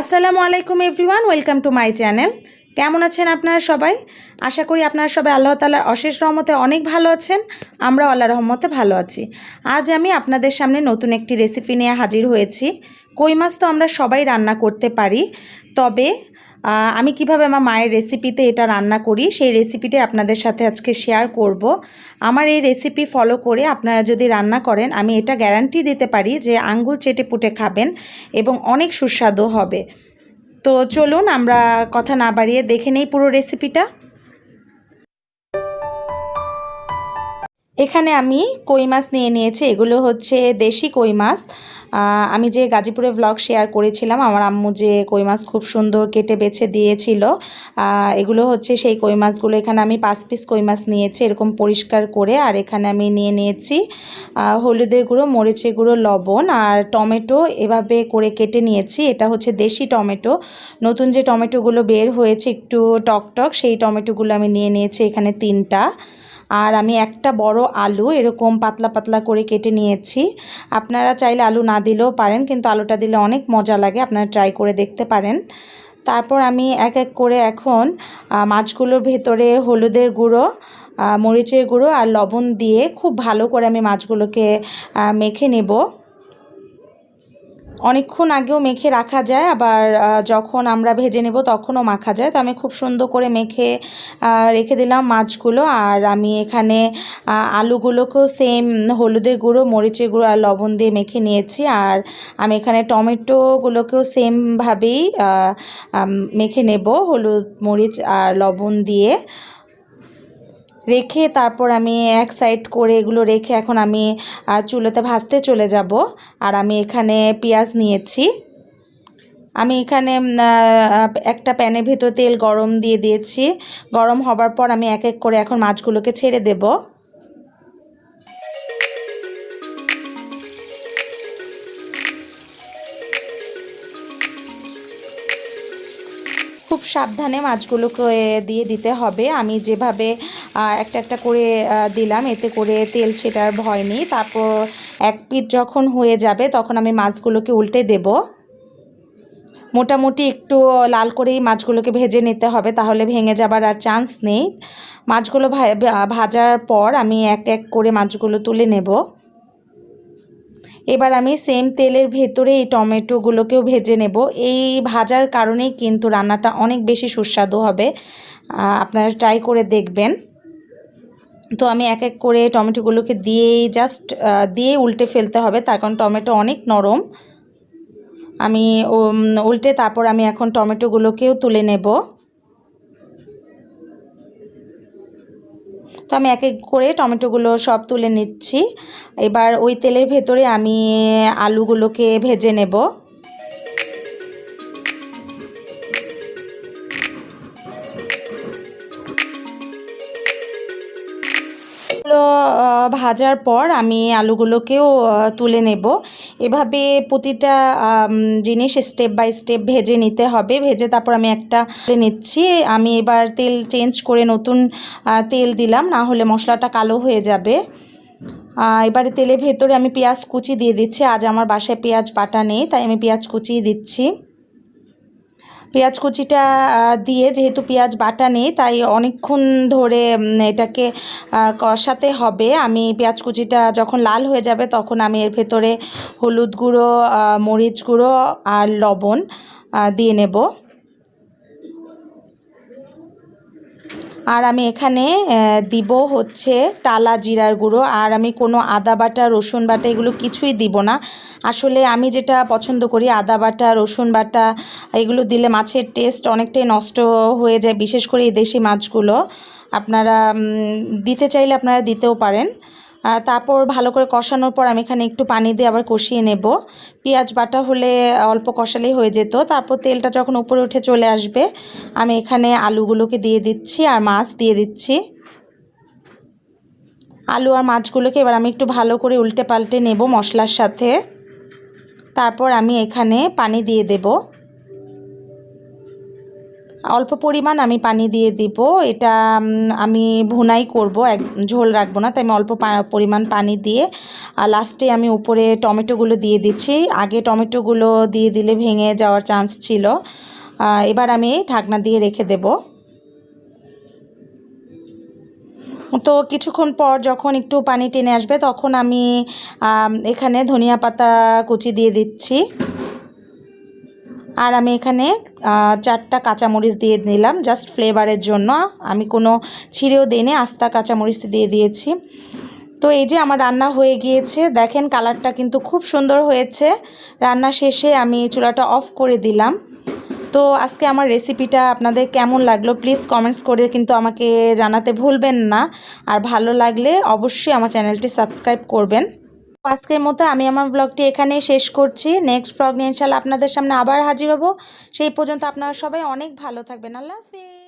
আসসালামুআলাইকুম everyone, welcome to my channel. কেমন আছেন আপনারা সবাই? আশা করি আপনারা সবাই আল্লাহ তাআলার অশেষ রহমতে অনেক ভালো আছেন। আমরাও আল্লাহর রহমতে ভালো আছি। আজ আমি আপনাদের সামনে নতুন একটি রেসিপি নিয়ে হাজির হয়েছি। কই মাছ তো আমরা সবাই রান্না করতে পারি, তবে আমি কিভাবে আমার মায়ের রেসিপিতে এটা রান্না করি সেই রেসিপিটা আপনাদের সাথে আজকে শেয়ার করব। আমার এই রেসিপি ফলো করে আপনারা যদি রান্না করেন, আমি এটা গ্যারান্টি দিতে পারি যে আঙ্গুল চেটে পুটে খাবেন এবং অনেক সুস্বাদু হবে। তো চলুন আমরা কথা না বাড়িয়ে দেখে নেই পুরো রেসিপিটা। এখানে আমি কই মাছ নিয়ে নিয়েছি। এগুলো হচ্ছে দেশি কই মাছ। আমি যে গাজীপুরে ভ্লগ শেয়ার করেছিলাম, আমার আম্মু যে কই মাছ খুব সুন্দর কেটে বেছে দিয়েছিল, এগুলো হচ্ছে সেই কই মাছগুলো। এখানে আমি 5 পিস কই মাছ নিয়েছি এরকম পরিষ্কার করে। আর এখানে আমি নিয়ে নিয়েছি হলুদের গুঁড়ো, মরিচের গুঁড়ো, লবণ আর টমেটো এভাবে করে কেটে নিয়েছি। এটা হচ্ছে দেশি টমেটো। নতুন যে টমেটোগুলো বের হয়েছে একটু টক সেই টমেটোগুলো আমি নিয়ে নিয়েছি এখানে 3টা। আর আমি একটা বড় আলু এরকম পাতলা পাতলা করে কেটে নিয়েছি। আপনারা চাইলে আলু না দিলেও পারেন, কিন্তু আলুটা দিলে অনেক মজা লাগে, আপনারা ট্রাই করে দেখতে পারেন। তারপর আমি এক এক করে এখন মাছগুলোর ভেতরে হলুদের গুঁড়ো, মরিচের গুঁড়ো আর লবণ দিয়ে খুব ভালো করে আমি মাছগুলোকে মেখে নেব। অনেকক্ষণ আগেও মেখে রাখা যায়, আবার যখন আমরা ভেজে নেব তখনও মাখা যায়। তো আমি খুব সুন্দর করে মেখে রেখে দিলাম মাছগুলো। আর আমি এখানে আলুগুলোকেও সেম হলুদের গুঁড়ো, মরিচের গুঁড়ো আর লবণ দিয়ে মেখে নিয়েছি। আর আমি এখানে টমেটোগুলোকেও সেমভাবেই মেখে নেব হলুদ, মরিচ আর লবণ দিয়ে রেখে। তারপর আমি এক সাইড করে এগুলো রেখে এখন আমি চুলোতে ভাজতে চলে যাব। আর আমি এখানে পেঁয়াজ নিয়েছি। আমি এখানে একটা প্যানের ভেতর তেল গরম দিয়ে দিয়েছি। গরম হবার পর আমি এক এক করে এখন মাছগুলোকে ছেড়ে দেব। খুব সাবধানে মাছগুলোকে দিয়ে দিতে হবে। আমি যেভাবে একটা একটা করে দিলাম, এতে করে তেল ছেটার ভয় নেই। তারপর এক পিঠ যখন হয়ে যাবে তখন আমি মাছগুলোকে উল্টে দেব। মোটামুটি একটু লাল করেই মাছগুলোকে ভেজে নিতে হবে, তাহলে ভেঙে যাবার আর চান্স নেই। মাছগুলো ভাজার পর আমি এক এক করে মাছগুলো তুলে নেব। এবার আমি সেম তেলের ভেতরে এই টমেটোগুলোকেও ভেজে নেব। এই ভাজার কারণেই কিন্তু রান্নাটা অনেক বেশি সুস্বাদু হবে, আপনারা ট্রাই করে দেখবেন। তো আমি এক এক করে টমেটোগুলোকে দিয়ে উল্টে ফেলতে হবে, তার কারণ টমেটো অনেক নরম। আমি উল্টে তারপর আমি এখন টমেটোগুলোকেও তুলে নেব। তো আমি এক এক করে টমেটোগুলো সব তুলে নিচ্ছি। এবার ওই তেলের ভেতরে আমি আলুগুলোকে ভেজে নেব। ভাজার পর আমি আলুগুলোকেও তুলে নেব। এভাবে প্রতিটা জিনিস স্টেপ বাই স্টেপ ভেজে নিতে হবে। ভেজে তারপর আমি একটা নিচ্ছি। আমি এবার তেল চেঞ্জ করে নতুন তেল দিলাম, না হলে মশলাটা কালো হয়ে যাবে। এবারে তেলের ভেতরে আমি পেঁয়াজ কুচি দিয়ে দিচ্ছি। আজ আমার বাসায় পেঁয়াজ বাটা নেই, তাই আমি পেঁয়াজ কুচি দিচ্ছি। পেঁয়াজ কুচিটা দিয়ে, যেহেতু পেঁয়াজ বাটা নেই তাই অনেকক্ষণ ধরে এটাকে কষাতে হবে। আমি পেঁয়াজ কুচিটা যখন লাল হয়ে যাবে তখন আমি এর ভেতরে হলুদ গুঁড়ো, মরিচ গুঁড়ো আর লবণ দিয়ে নেব। আর আমি এখানে দিব হচ্ছে টালা জিরার গুঁড়ো। আর আমি কোনো আদা বাটা, রসুন বাটা এগুলো কিছুই দিব না। আসলে আমি যেটা পছন্দ করি, আদা বাটা, রসুন বাটা এগুলো দিলে মাছের টেস্ট অনেকটাই নষ্ট হয়ে যায়, বিশেষ করে এই দেশি মাছগুলো। আপনারা দিতে চাইলে আপনারা দিতেও পারেন। তারপর ভালো করে কষানোর পর আমি এখানে একটু পানি দিয়ে আবার কষিয়ে নেব। পেঁয়াজ বাটা হলে অল্প কষালেই হয়ে যেত। তারপর তেলটা যখন উপরে উঠে চলে আসবে আমি এখানে আলুগুলোকে দিয়ে দিচ্ছি আর মাছ দিয়ে দিচ্ছি। আলু আর মাছগুলোকে এবার আমি একটু ভালো করে উল্টে পাল্টে নেব মশলার সাথে। তারপর আমি এখানে পানি দিয়ে দেব। অল্প পরিমাণ আমি পানি দিয়ে দিব। এটা আমি ভুনাই করব, ঝোল রাখবো না, তাই আমি অল্প পরিমাণ পানি দিয়ে লাস্টে আমি উপরে টমেটোগুলো দিয়ে দিচ্ছি। আগে টমেটোগুলো দিয়ে দিলে ভেঙে যাওয়ার চান্স ছিল। এবার আমি ঢাকনা দিয়ে রেখে দেব। তো কিছুক্ষণ পর যখন একটু পানি টেনে আসবে তখন আমি এখানে ধনিয়া পাতা কুচি দিয়ে দিচ্ছি। আর আমি এখানে 4টা কাঁচামরিচ দিয়ে দিলাম জাস্ট ফ্লেভারের জন্য। আমি কোনো ছিঁড়েও দিইনি, আস্তা কাঁচামরিচ দিয়ে দিয়েছি। তো এই যে আমার রান্না হয়ে গিয়েছে, দেখেন কালারটা কিন্তু খুব সুন্দর হয়েছে। রান্না শেষে আমি চুলাটা অফ করে দিলাম। তো আজকে আমার রেসিপিটা আপনাদের কেমন লাগলো প্লিজ কমেন্টস করে কিন্তু আমাকে জানাতে ভুলবেন না। আর ভালো লাগলে অবশ্যই আমার চ্যানেলটি সাবস্ক্রাইব করবেন। আজকের মতো আমি আমার ব্লগটি এখানেই শেষ করছি। নেক্সট ব্লগ নিয়ে ইনশাআল্লাহ আপনাদের সামনে আবার হাজির হব। সেই পর্যন্ত আপনারা সবাই অনেক ভালো থাকবেন। আল্লাহ হাফেজ।